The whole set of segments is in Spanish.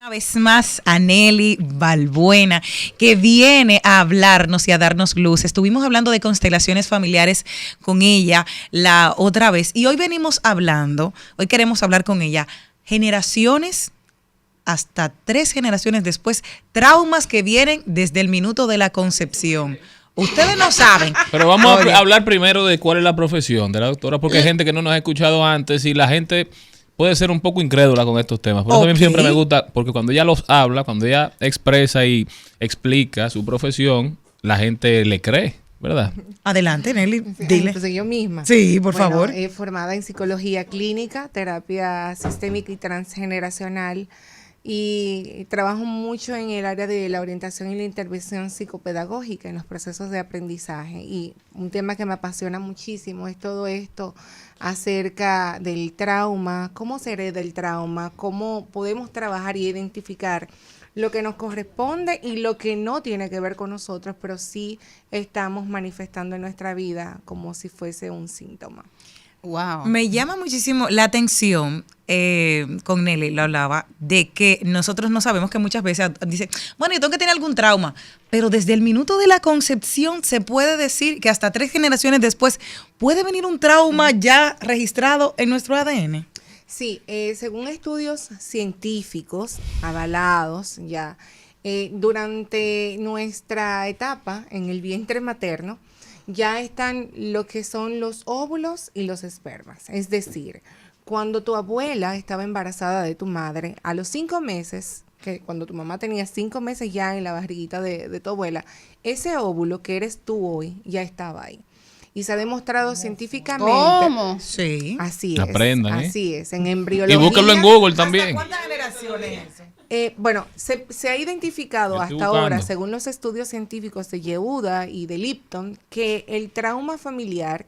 Una vez más a Nelly Balbuena, que viene a hablarnos y a darnos luz. Estuvimos hablando de constelaciones familiares con ella la otra vez y hoy hoy queremos hablar con ella, generaciones hasta 3 generaciones después, traumas que vienen desde el minuto de la concepción. Ustedes no saben. Pero vamos a hablar primero de cuál es la profesión de la doctora, porque hay gente que no nos ha escuchado antes y la gente puede ser un poco incrédula con estos temas. Por eso a mí siempre me gusta, porque cuando ella los habla, cuando ella expresa y explica su profesión, la gente le cree, ¿verdad? Adelante, Nelly, dile. Entonces yo misma. Sí, por favor. Formada en psicología clínica, terapia sistémica y transgeneracional, y trabajo mucho en el área de la orientación y la intervención psicopedagógica en los procesos de aprendizaje. Y un tema que me apasiona muchísimo es todo esto acerca del trauma, cómo se hereda el trauma, cómo podemos trabajar y identificar lo que nos corresponde y lo que no tiene que ver con nosotros, pero sí estamos manifestando en nuestra vida como si fuese un síntoma. Wow. Me llama muchísimo la atención, con Nelly lo hablaba, de que nosotros no sabemos, que muchas veces dice, bueno, yo tengo que tener algún trauma, pero desde el minuto de la concepción se puede decir que hasta 3 generaciones después puede venir un trauma ya registrado en nuestro ADN. Sí, según estudios científicos avalados ya, durante nuestra etapa en el vientre materno, ya están lo que son los óvulos y los espermas. Es decir, cuando tu abuela estaba embarazada de tu madre, a los 5 meses, que cuando tu mamá tenía 5 meses ya en la barriguita de tu abuela, ese óvulo que eres tú hoy ya estaba ahí. Y se ha demostrado científicamente. ¿Cómo? Sí. Así es. Aprendan, así es. En embriología. Y búsquenlo en Google también. ¿Cuántas generaciones es eso? Bueno, se ha identificado hasta ahora, según los estudios científicos de Yehuda y de Lipton, que el trauma familiar,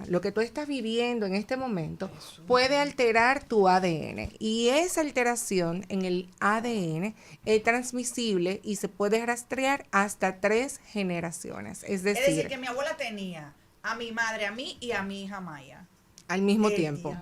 lo que tú estás viviendo en este momento, puede alterar tu ADN. Y esa alteración en el ADN es transmisible y se puede rastrear hasta 3 generaciones. Es decir, que mi abuela tenía a mi madre, a mí y a mi hija Maya. Al mismo tiempo.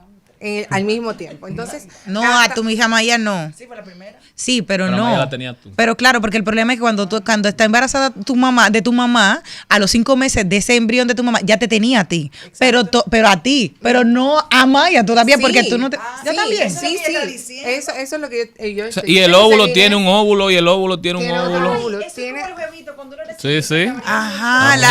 Al mismo tiempo. Entonces, no, a tu hija Maya no. Sí, fue la primera. Sí, pero no. Maya la tenías tú. Pero claro, porque el problema es que cuando está embarazada tu mamá, a los 5 meses de ese embrión de tu mamá, ya te tenía a ti. Pero a ti, pero no a Maya todavía, porque tú no te. Yo también. Sí. Eso es lo que yo estoy. Y el óvulo tiene un óvulo y el óvulo tiene un óvulo. Sí. Ajá, la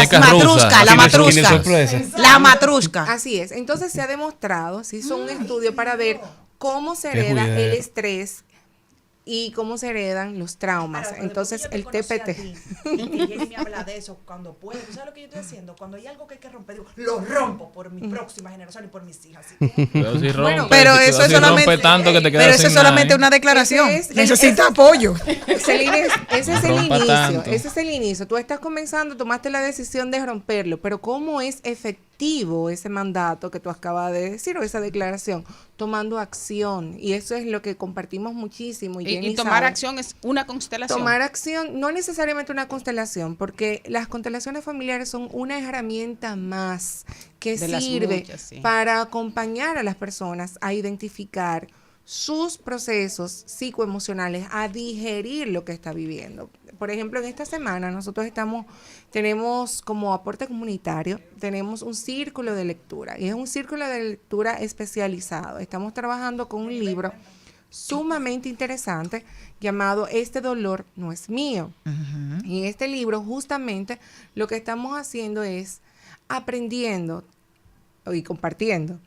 matrusca. Así es. Entonces se ha demostrado, se hizo un estudio para ver cómo se hereda el estrés y cómo se heredan los traumas. Ahora, entonces el TPT. Jenny me habla de eso cuando puede. ¿Tú sabes lo que yo estoy haciendo? Cuando hay algo que hay que romper, digo, lo rompo por mi próxima generación y por mis hijas. Pero si rompe, pero eso es solamente, tanto que te quedas pero eso es solamente una declaración. Necesita apoyo. Ese es el inicio. Tú estás comenzando, tomaste la decisión de romperlo, pero ¿cómo es efectivo ese mandato que tú acabas de decir o esa declaración? Tomando acción, y eso es lo que compartimos muchísimo. Y tomar acción es una constelación. Tomar acción, no necesariamente una constelación, porque las constelaciones familiares son una herramienta más que sirve para acompañar a las personas a identificar sus procesos psicoemocionales, a digerir lo que está viviendo. Por ejemplo, en esta semana nosotros tenemos como aporte comunitario, tenemos un círculo de lectura, y es un círculo de lectura especializado. Estamos trabajando con un libro sumamente interesante llamado Este dolor no es mío. Uh-huh. Y en este libro justamente lo que estamos haciendo es aprendiendo y compartiendo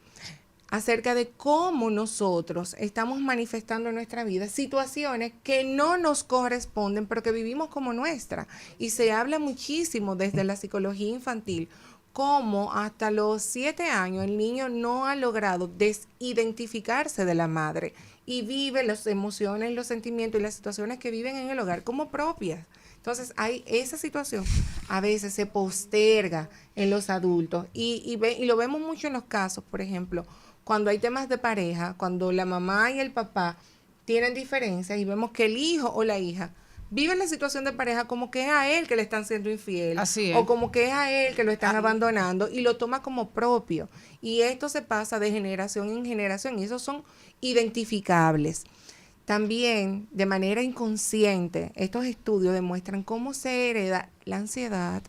acerca de cómo nosotros estamos manifestando en nuestra vida situaciones que no nos corresponden, pero que vivimos como nuestra. Y se habla muchísimo desde la psicología infantil, cómo hasta los 7 años el niño no ha logrado desidentificarse de la madre y vive las emociones, los sentimientos y las situaciones que viven en el hogar como propias. Entonces, esa situación a veces se posterga en los adultos y lo vemos mucho en los casos, por ejemplo, cuando hay temas de pareja, cuando la mamá y el papá tienen diferencias y vemos que el hijo o la hija viven la situación de pareja como que es a él que le están siendo infiel, o como que es a él que lo están abandonando y lo toma como propio. Y esto se pasa de generación en generación y esos son identificables. También, de manera inconsciente, estos estudios demuestran cómo se hereda la ansiedad,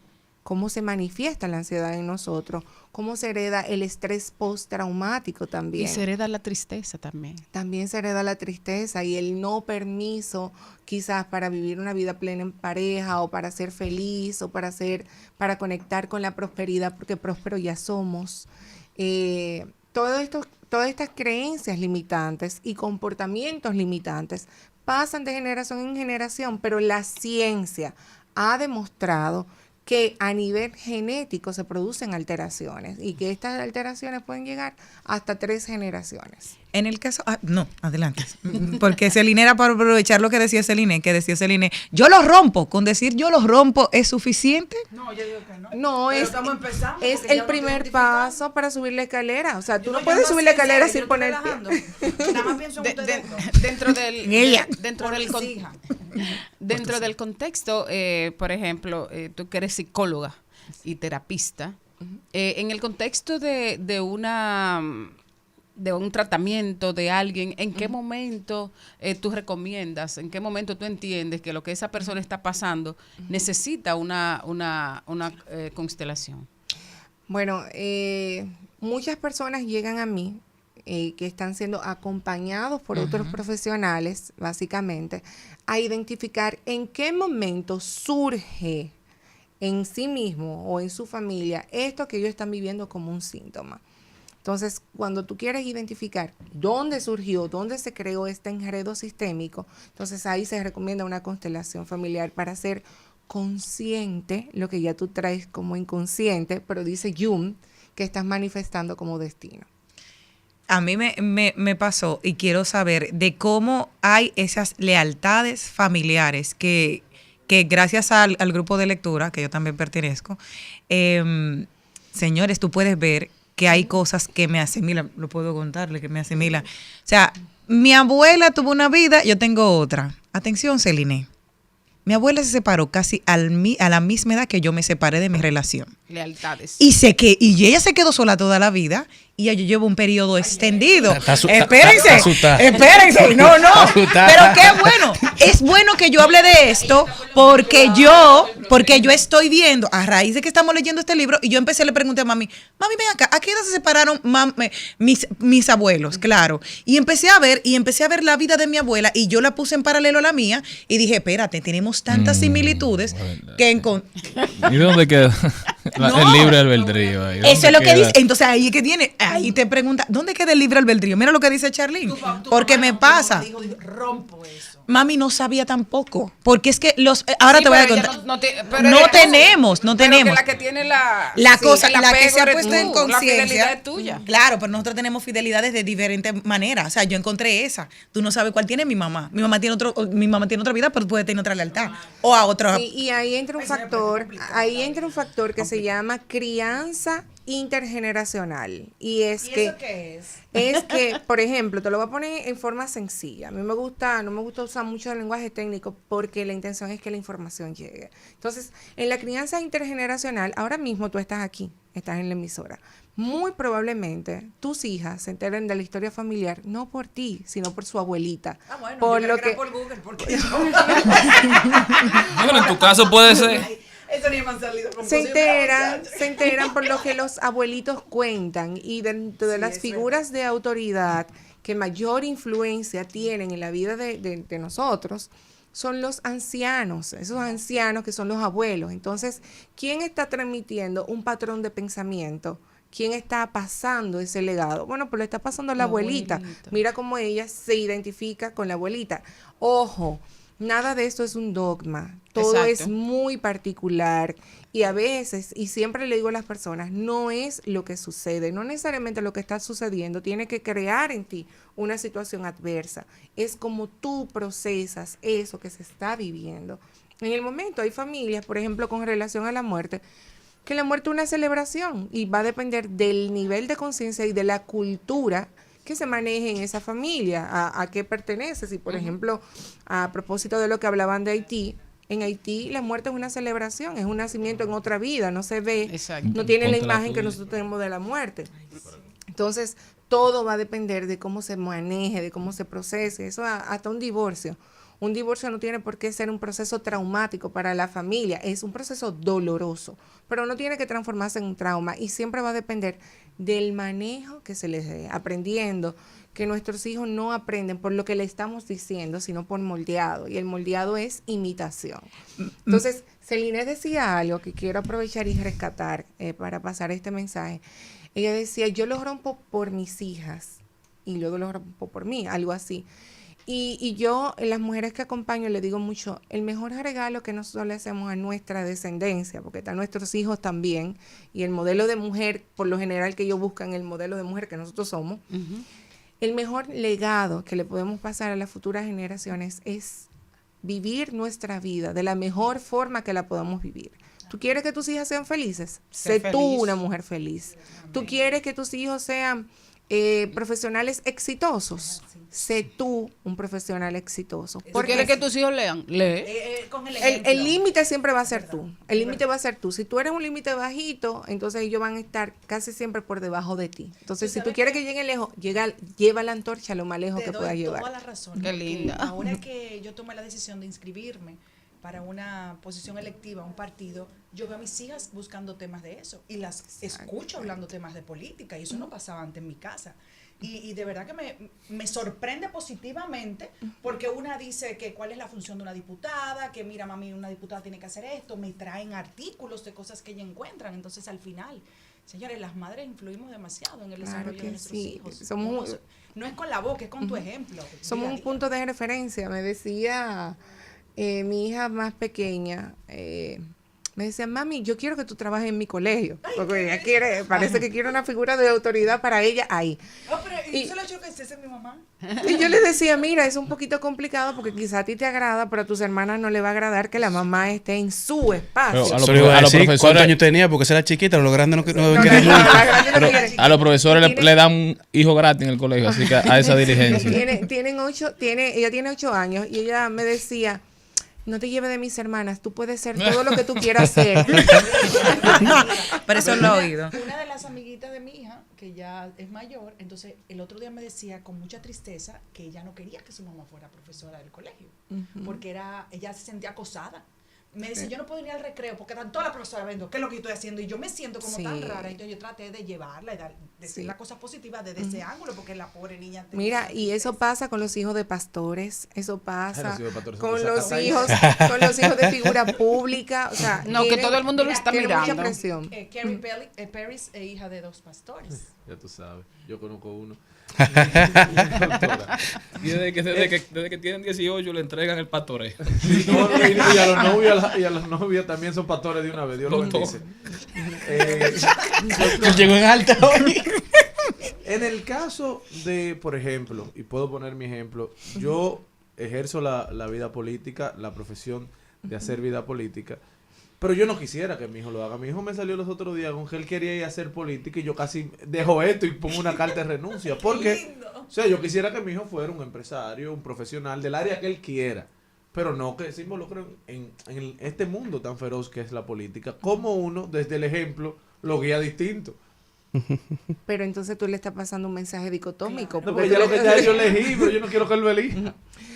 cómo se manifiesta la ansiedad en nosotros, cómo se hereda el estrés postraumático también. Y se hereda la tristeza también. También se hereda la tristeza y el no permiso quizás para vivir una vida plena en pareja o para ser feliz o para conectar con la prosperidad, porque próspero ya somos. Todas estas creencias limitantes y comportamientos limitantes pasan de generación en generación, pero la ciencia ha demostrado que a nivel genético se producen alteraciones y que estas alteraciones pueden llegar hasta 3 generaciones. En el caso, no, adelante, porque Celine era para aprovechar lo que decía Celine, yo lo rompo, con decir yo lo rompo es suficiente. No, yo digo que no. No, pero estamos empezando. Es el primer paso para subir la escalera, o sea, tú no puedes subir la escalera sin poner pie. Nada más pienso en ustedes dentro del contexto, por ejemplo, tú que eres psicóloga y terapista, en el contexto de un tratamiento de alguien, ¿en qué momento tú recomiendas, en qué momento tú entiendes que lo que esa persona está pasando necesita una constelación? Bueno, muchas personas llegan a mí que están siendo acompañados por otros profesionales, básicamente, a identificar en qué momento surge en sí mismo o en su familia esto que ellos están viviendo como un síntoma. Entonces, cuando tú quieres identificar dónde surgió, dónde se creó este enredo sistémico, entonces ahí se recomienda una constelación familiar para ser consciente, lo que ya tú traes como inconsciente, pero dice Jung que estás manifestando como destino. A mí me pasó y quiero saber de cómo hay esas lealtades familiares que gracias al grupo de lectura, que yo también pertenezco, señores, tú puedes ver que hay cosas que me asimilan, lo puedo contarle, que me asimilan. O sea, mi abuela tuvo una vida, yo tengo otra. Atención, Celine. Mi abuela se separó casi a la misma edad que yo me separé de mi relación. Lealtades. Y ella se quedó sola toda la vida y yo llevo un periodo extendido. Espérense. No. Pero qué bueno. Es bueno que yo hable de esto porque yo estoy viendo, a raíz de que estamos leyendo este libro, y yo le pregunté a mami, ven acá, ¿a qué edad se separaron mis abuelos? Claro. Y empecé a ver la vida de mi abuela y yo la puse en paralelo a la mía y dije, espérate, tenemos tantas similitudes que ¿Y dónde queda el libre albedrío? Ahí? Eso es lo que dice. Entonces ahí te pregunta, ¿dónde queda el libre albedrío? Mira lo que dice Charlene. Porque me pasa. Dijo, rompo eso. Mami no sabía tampoco, porque es que ahora te voy a contar. No tenemos. Pero la que tiene la cosa, la que se ha eres puesto tú, en conciencia. La fidelidad es tuya. Claro, pero nosotros tenemos fidelidades de diferentes maneras. O sea, yo encontré esa. Tú no sabes cuál tiene mi mamá. Mi mamá tiene otra vida, pero puede tener otra lealtad. O a otra. Sí, y ahí entra un factor que se llama crianza intergeneracional. ¿Y eso qué es? Es que, por ejemplo, te lo voy a poner en forma sencilla. A mí no me gusta usar mucho el lenguaje técnico porque la intención es que la información llegue. Entonces, en la crianza intergeneracional, ahora mismo tú estás aquí, estás en la emisora. Muy probablemente tus hijas se enteren de la historia familiar, no por ti, sino por su abuelita. Bueno, por yo lo que por Google, porque Bueno, en tu caso puede ser. Eso ni me han salido con se enteran por lo que los abuelitos cuentan, y dentro de las figuras de autoridad que mayor influencia tienen en la vida de nosotros son los ancianos, esos ancianos que son los abuelos. Entonces, ¿quién está transmitiendo un patrón de pensamiento? ¿Quién está pasando ese legado? Bueno, pues lo está pasando la abuelita. Mira cómo ella se identifica con la abuelita. Ojo, nada de esto es un dogma. Todo Exacto. es muy particular. Y a veces, y siempre le digo a las personas, no es lo que sucede. No necesariamente lo que está sucediendo tiene que crear en ti una situación adversa. Es como tú procesas eso que se está viviendo. En el momento hay familias, por ejemplo, con relación a la muerte, que la muerte es una celebración y va a depender del nivel de conciencia y de la cultura que se maneje en esa familia, a qué pertenece. Si, por ejemplo, a propósito de lo que hablaban de Haití, en Haití la muerte es una celebración, es un nacimiento en otra vida, no se ve, no tiene la imagen que nosotros tenemos de la muerte. Entonces, todo va a depender de cómo se maneje, de cómo se procese. Eso hasta un divorcio. Un divorcio no tiene por qué ser un proceso traumático para la familia, es un proceso doloroso, pero no tiene que transformarse en un trauma y siempre va a depender del manejo que se les dé, aprendiendo que nuestros hijos no aprenden por lo que le estamos diciendo, sino por moldeado, y el moldeado es imitación. Entonces, Celine decía algo que quiero aprovechar y rescatar para pasar este mensaje. Ella decía, yo lo rompo por mis hijas y luego lo rompo por mí, algo así. Y yo, las mujeres que acompaño, le digo mucho, el mejor regalo que nosotros le hacemos a nuestra descendencia, porque están nuestros hijos también, y el modelo de mujer, por lo general que ellos buscan, el modelo de mujer que nosotros somos, el mejor legado que le podemos pasar a las futuras generaciones es vivir nuestra vida de la mejor forma que la podamos vivir. ¿Tú quieres que tus hijas sean felices? Sé tú una mujer feliz. ¿Tú quieres que tus hijos sean profesionales exitosos? Sé tú un profesional exitoso. ¿Por qué quieres que tus hijos lean? Lee. El límite siempre va a ser tú. El límite va a ser tú. Si tú eres un límite bajito, entonces ellos van a estar casi siempre por debajo de ti. Entonces, si tú quieres que lleguen lejos, lleva la antorcha lo más lejos que puedas llevar. Toda la razón. Qué linda. Ahora que yo tomé la decisión de inscribirme para una posición electiva, un partido, yo veo a mis hijas buscando temas de eso y las escucho hablando temas de política, y eso no pasaba antes en mi casa. Y de verdad que me sorprende positivamente, porque una dice que cuál es la función de una diputada, que mira, mami, una diputada tiene que hacer esto, me traen artículos de cosas que ellas encuentran. Entonces, al final, señores, las madres influimos demasiado en el desarrollo de nuestros hijos. No es con la boca, es con tu ejemplo. Somos un punto de referencia. Me decía mi hija más pequeña, me decía, mami, yo quiero que tú trabajes en mi colegio. Porque ella quiere, parece que quiere una figura de autoridad para ella ahí. ¿Y se lo ha hecho que esa es mi mamá? Y yo le decía, mira, es un poquito complicado porque quizá a ti te agrada, pero a tus hermanas no le va a agradar que la mamá esté en su espacio. Pero a los profesores, ¿cuántos años tenía? Porque esa era chiquita, los grandes no quieren a los profesores le dan un hijo gratis en el colegio, así que a esa diligencia. Ella tiene 8 años y ella me decía, no te lleves de mis hermanas, tú puedes ser todo lo que tú quieras ser. Pero eso lo he oído. Una de las amiguitas de mi hija, que ya es mayor, entonces el otro día me decía con mucha tristeza que ella no quería que su mamá fuera profesora del colegio, porque ella se sentía acosada. Me dice, yo no puedo ir al recreo porque están todas las profesoras viendo qué es lo que yo estoy haciendo y yo me siento como tan rara. Entonces yo traté de llevarla y decir las cosas positivas desde ese ángulo, porque la pobre niña... Mira, y eso pasa con los hijos de pastores, eso pasa con los hijos de figura pública. O sea, que todo el mundo lo está mirando. Mucha presión. Carrie Paris es hija de 2 pastores. Ya tú sabes, yo conozco uno. Y desde que tienen 18 le entregan el pastoreo. Y a los novios y a las novias también son pastores de una vez. Dios lo bendice. Llegó en alta hoy. En el caso de, por ejemplo, y puedo poner mi ejemplo, yo ejerzo la vida política, la profesión de hacer vida política, pero yo no quisiera que mi hijo lo haga. Mi hijo me salió los otros días con que él quería ir a hacer política y yo casi dejo esto y pongo una carta de renuncia. Porque, o sea, yo quisiera que mi hijo fuera un empresario, un profesional del área que él quiera, pero no que se involucre en este mundo tan feroz que es la política. Como uno, desde el ejemplo, lo guía distinto. Pero entonces tú le estás pasando un mensaje dicotómico. No, porque ya lo que ya yo elegí, pero yo no quiero que él lo elija.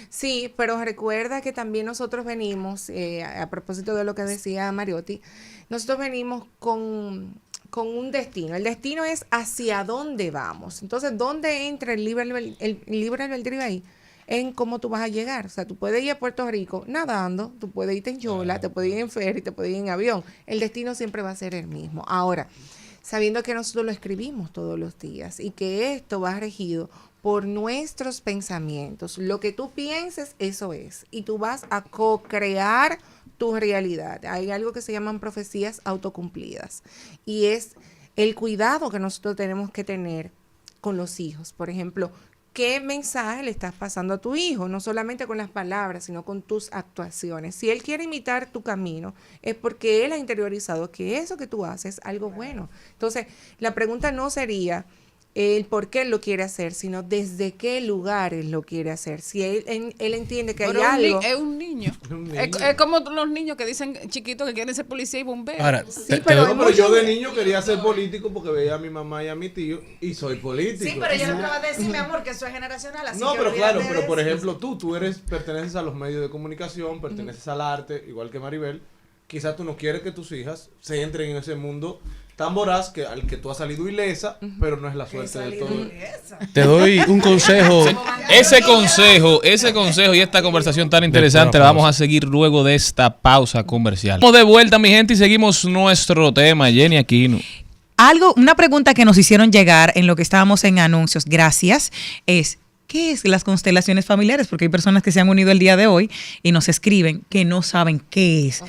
Sí, pero recuerda que también nosotros venimos, a propósito de lo que decía Mariotti, nosotros venimos con un destino. El destino es hacia dónde vamos. Entonces, ¿dónde entra el libre albedrío ahí? En cómo tú vas a llegar. O sea, tú puedes ir a Puerto Rico nadando, tú puedes irte en yola, te puedes ir en ferry, te puedes ir en avión. El destino siempre va a ser el mismo. Ahora, sabiendo que nosotros lo escribimos todos los días y que esto va regido por nuestros pensamientos. Lo que tú pienses, eso es. Y tú vas a co-crear tu realidad. Hay algo que se llaman profecías autocumplidas. Y es el cuidado que nosotros tenemos que tener con los hijos. Por ejemplo, ¿qué mensaje le estás pasando a tu hijo? No solamente con las palabras, sino con tus actuaciones. Si él quiere imitar tu camino, es porque él ha interiorizado que eso que tú haces es algo bueno. Entonces, la pregunta no sería el por qué él lo quiere hacer, sino desde qué lugar él lo quiere hacer. Si él entiende que Pero hay algo... es un niño. Es como los niños que dicen chiquitos que quieren ser policía y bombero. Ahora, Pero yo de niño quería ser político porque veía a mi mamá y a mi tío y soy político. Sí, pero ella no acaba de decir, mi amor, que eso es generacional. Así No, que pero claro, olvídate pero de por eso. ejemplo, perteneces a los medios de comunicación, perteneces al arte, igual que Maribel. Quizás tú no quieres que tus hijas se entren en ese mundo tan voraz que al que tú has salido ilesa, pero no es la suerte de todo. te doy un consejo. Ese consejo y esta conversación tan interesante la vamos a seguir luego de esta pausa comercial. Estamos de vuelta, mi gente, y seguimos nuestro tema. Jenny Aquino. Una pregunta que nos hicieron llegar en lo que estábamos en anuncios, gracias, es ¿qué es las constelaciones familiares? Porque hay personas que se han unido el día de hoy y nos escriben que no saben qué es.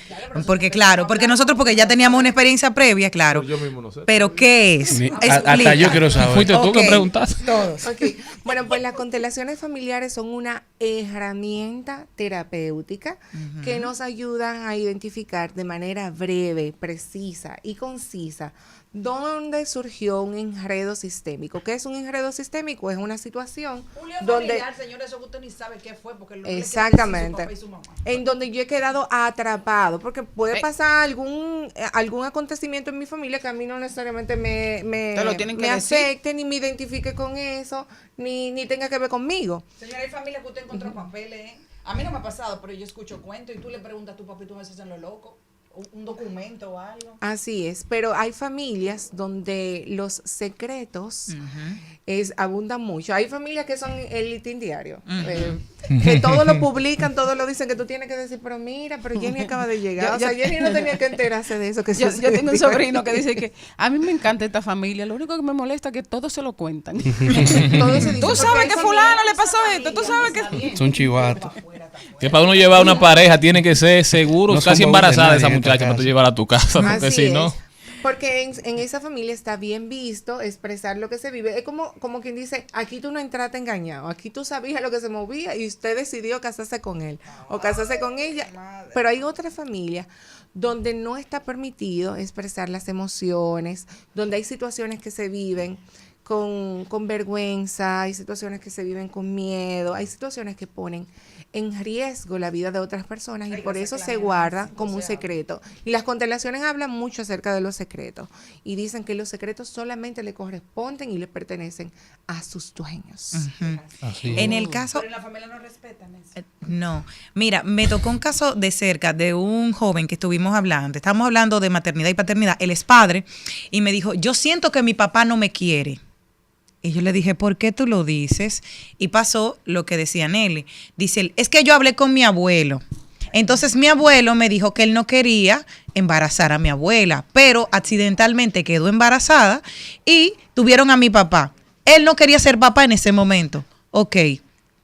Porque nosotros ya teníamos una experiencia previa, claro. Pero yo mismo no sé. Pero ¿qué es? Hasta yo quiero saber. Fuiste tú que Ok. preguntaste. Todos. Ok. Bueno, pues las constelaciones familiares son una herramienta terapéutica que nos ayudan a identificar de manera breve, precisa y concisa dónde surgió un enredo sistémico. ¿Qué es un enredo sistémico? Es una situación Julio donde... familiar, señor, eso que usted ni sabe qué fue, porque lo que le quiere Exactamente. decir su papá y su mamá. En donde yo he quedado atrapado, porque puede pasar algún acontecimiento en mi familia que a mí no necesariamente Te lo tienen que me decir. afecte, ni me identifique con eso, ni tenga que ver conmigo. Señora, hay familias que usted encontró papeles, ¿eh? A mí no me ha pasado, pero yo escucho cuentos y tú le preguntas a tu papá y tú me hacen lo loco. Un documento o algo. Así es, pero hay familias donde los secretos abundan mucho. Hay familias que son el litín diario, que todo lo publican, todo lo dicen que tú tienes que decir, pero mira, pero Jenny acaba de llegar. Jenny no tenía que enterarse de eso. Yo tengo un sobrino que dice que a mí me encanta esta familia, lo único que me molesta es que todos se lo cuentan. Tú sabes que fulano le pasó esto, tú sabes que... Son chivatos. Que para uno llevar una pareja tiene que ser seguro, No casi somos embarazada de esa nadie en muchacha esta para tú casa. llevar a tu casa. Porque Así si no... es. Porque en esa familia está bien visto expresar lo que se vive. Es como quien dice, aquí tú no entraste engañado, aquí tú sabías lo que se movía y usted decidió casarse con él o casarse con ella. Pero hay otras familias donde no está permitido expresar las emociones, donde hay situaciones que se viven con vergüenza, hay situaciones que se viven con miedo, hay situaciones que ponen en riesgo la vida de otras personas y por eso se guarda como un secreto. Y las constelaciones hablan mucho acerca de los secretos y dicen que los secretos solamente le corresponden y le pertenecen a sus dueños. Así En el caso... Pero en la familia no respetan eso. No, mira, me tocó un caso de cerca de un joven que estuvimos hablando, estábamos hablando de maternidad y paternidad, él es padre, y me dijo, yo siento que mi papá no me quiere. Y yo le dije, ¿por qué tú lo dices? Y pasó lo que decía Nelly. Dice él, es que yo hablé con mi abuelo. Entonces mi abuelo me dijo que él no quería embarazar a mi abuela, pero accidentalmente quedó embarazada y tuvieron a mi papá. Él no quería ser papá en ese momento. Ok.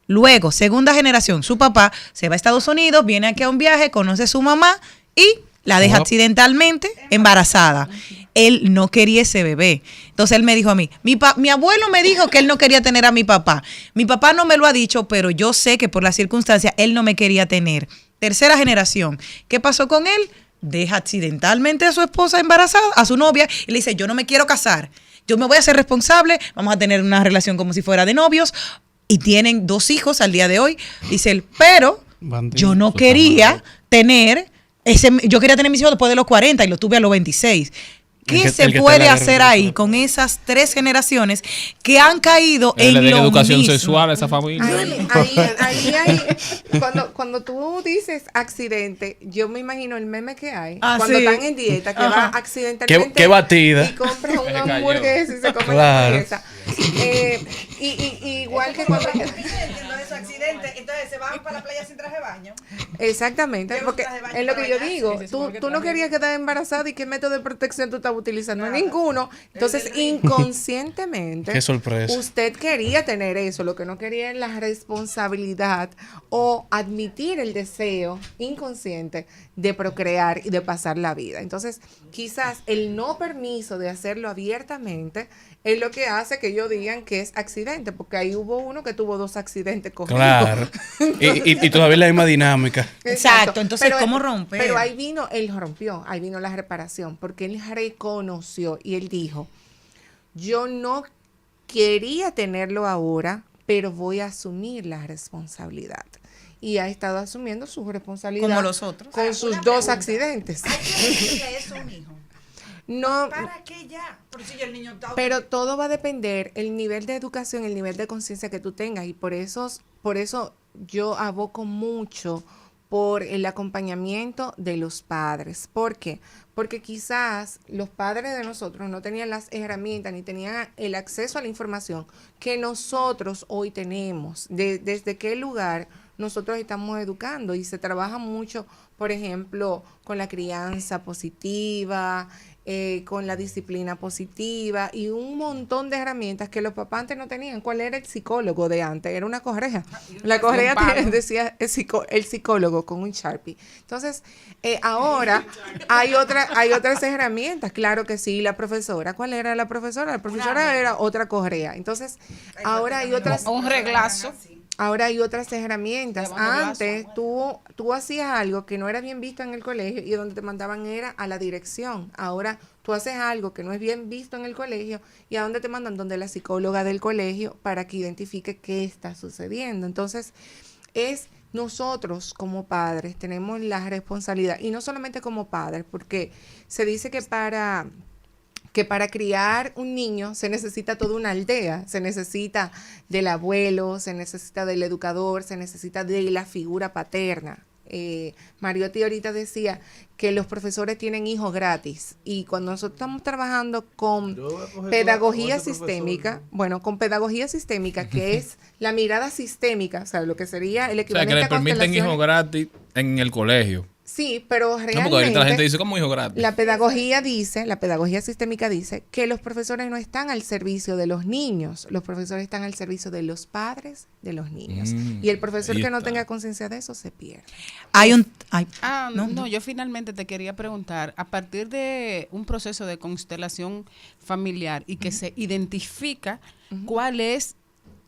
Luego, segunda generación, su papá se va a Estados Unidos, viene aquí a un viaje, conoce a su mamá y la deja accidentalmente embarazada. Él no quería ese bebé. Entonces él me dijo a mí, mi abuelo me dijo que él no quería tener a mi papá. Mi papá no me lo ha dicho, pero yo sé que por las circunstancias él no me quería tener. Tercera generación. ¿Qué pasó con él? Deja accidentalmente a su esposa embarazada, a su novia, y le dice, yo no me quiero casar. Yo me voy a hacer responsable, vamos a tener una relación como si fuera de novios. Y tienen 2 hijos al día de hoy. Dice él, pero yo no quería tener... yo quería tener mis hijos después de los 40 y los tuve a los 26. ¿Qué se puede hacer ahí con esas 3 generaciones que han caído en Le den lo educación mismo? sexual a esa familia. Ahí hay, cuando tú dices accidente, yo me imagino el meme que hay, cuando sí. están en dieta, que va accidentalmente Qué batida. y compra Se una cayó. hamburguesa y se come la Claro. hamburguesa. Igual que cuando... Entiendo de su accidente, entonces se van para la playa sin traje de baño. Exactamente, Lleva porque un traje de baño es lo para que yo bañarse. digo, Sí, se supone que tú no traje. querías quedar embarazada y qué método de protección tú estabas utilizando, ninguno. Entonces, inconscientemente, Qué sorpresa. usted quería tener eso, lo que no quería es la responsabilidad o admitir el deseo inconsciente de procrear y de pasar la vida. Entonces, quizás el no permiso de hacerlo abiertamente es lo que hace que ellos digan que es accidente, porque ahí hubo uno que tuvo 2 accidentes corridos. Claro. Y todavía la misma dinámica. Exacto, entonces, ¿cómo romper? Pero ahí vino la reparación, porque él reconoció y él dijo, yo no quería tenerlo ahora, pero voy a asumir la responsabilidad. Y ha estado asumiendo su responsabilidad. Como los otros. Con sus dos accidentes. ¿Hay que decirle eso a un hijo? No, ¿Para qué ya? Por si el niño está... pero todo va a depender el nivel de educación, el nivel de conciencia que tú tengas. Y por eso yo aboco mucho por el acompañamiento de los padres. ¿Por qué? Porque quizás los padres de nosotros no tenían las herramientas ni tenían el acceso a la información que nosotros hoy tenemos. Desde qué lugar nosotros estamos educando, y se trabaja mucho, por ejemplo, con la crianza positiva, con la disciplina positiva y un montón de herramientas que los papás antes no tenían. ¿Cuál era el psicólogo de antes? Era una correa. La correa decía el psicólogo con un Sharpie. Entonces, ahora hay otras herramientas. Claro que sí, la profesora. ¿Cuál era la profesora? La profesora era otra correa. Entonces, ahora hay otras... Un reglazo. Ahora hay otras herramientas. Antes tú hacías algo que no era bien visto en el colegio y donde te mandaban era a la dirección. Ahora tú haces algo que no es bien visto en el colegio y a dónde te mandan, donde la psicóloga del colegio, para que identifique qué está sucediendo. Entonces, nosotros como padres tenemos la responsabilidad, y no solamente como padres, porque se dice que para criar un niño se necesita toda una aldea, se necesita del abuelo, se necesita del educador, se necesita de la figura paterna. Mariotti ahorita decía que los profesores tienen hijos gratis, y cuando nosotros estamos trabajando con pedagogía sistémica, que es la mirada sistémica, o sea, lo que sería el equivalente que le a permiten hijos gratis en el colegio. Sí, pero realmente... No, porque ahorita la gente dice, ¿cómo hijo gratis? La pedagogía sistémica dice que los profesores no están al servicio de los niños, los profesores están al servicio de los padres de los niños. Y el profesor que no tenga conciencia de eso se pierde. Yo finalmente te quería preguntar, a partir de un proceso de constelación familiar y que se identifica cuál es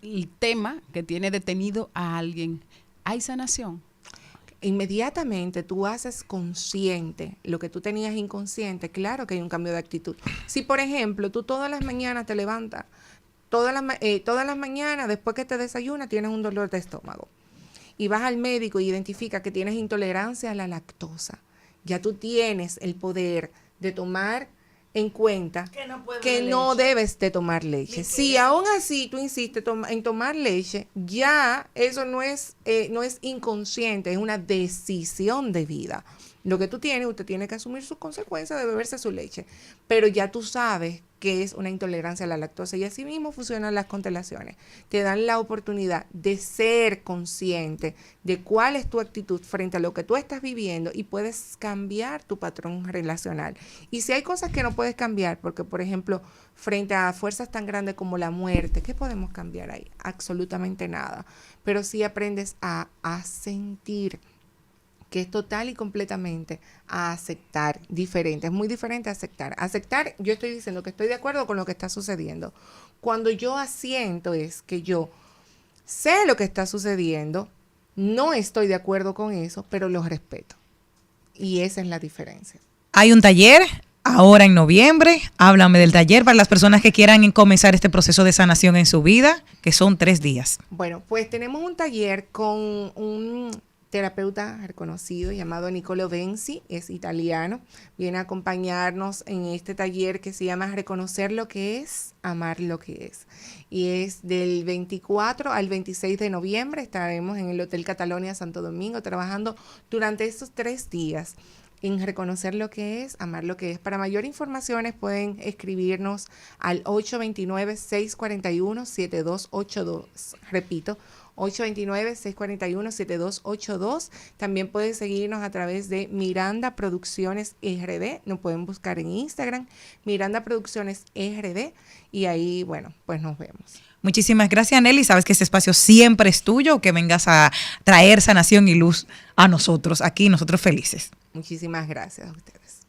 el tema que tiene detenido a alguien, ¿hay sanación? Inmediatamente tú haces consciente lo que tú tenías inconsciente, claro que hay un cambio de actitud. Si, por ejemplo, tú todas las mañanas te levantas, todas las mañanas después que te desayunas tienes un dolor de estómago y vas al médico y identifica que tienes intolerancia a la lactosa, ya tú tienes el poder de tomar en cuenta que no debes de tomar leche. Si aún así tú insistes en tomar leche, ya eso no es inconsciente, es una decisión de vida. Lo que usted tiene que asumir sus consecuencias de beberse su leche, pero ya tú sabes que es una intolerancia a la lactosa, y así mismo funcionan las constelaciones. Te dan la oportunidad de ser consciente de cuál es tu actitud frente a lo que tú estás viviendo, y puedes cambiar tu patrón relacional. Y si hay cosas que no puedes cambiar, porque por ejemplo, frente a fuerzas tan grandes como la muerte, ¿qué podemos cambiar ahí? Absolutamente nada. Pero sí aprendes a sentir, que es total y completamente a aceptar, diferente, es muy diferente a aceptar. Aceptar, yo estoy diciendo que estoy de acuerdo con lo que está sucediendo. Cuando yo asiento es que yo sé lo que está sucediendo, no estoy de acuerdo con eso, pero lo respeto. Y esa es la diferencia. Hay un taller ahora en noviembre. Háblame del taller para las personas que quieran comenzar este proceso de sanación en su vida, que son 3 días. Bueno, pues tenemos un taller con un terapeuta reconocido llamado Niccolo Benzi, es italiano, viene a acompañarnos en este taller que se llama Reconocer lo que es, amar lo que es. Y es del 24 al 26 de noviembre, estaremos en el Hotel Catalonia Santo Domingo trabajando durante estos 3 días en reconocer lo que es, amar lo que es. Para mayor informaciones pueden escribirnos al 829-641-7282. Repito, 829-641-7282. También pueden seguirnos a través de Miranda Producciones RD. Nos pueden buscar en Instagram, Miranda Producciones RD. Y ahí, bueno, pues nos vemos. Muchísimas gracias, Nelly. Sabes que este espacio siempre es tuyo, que vengas a traer sanación y luz a nosotros, aquí nosotros felices. Muchísimas gracias a ustedes.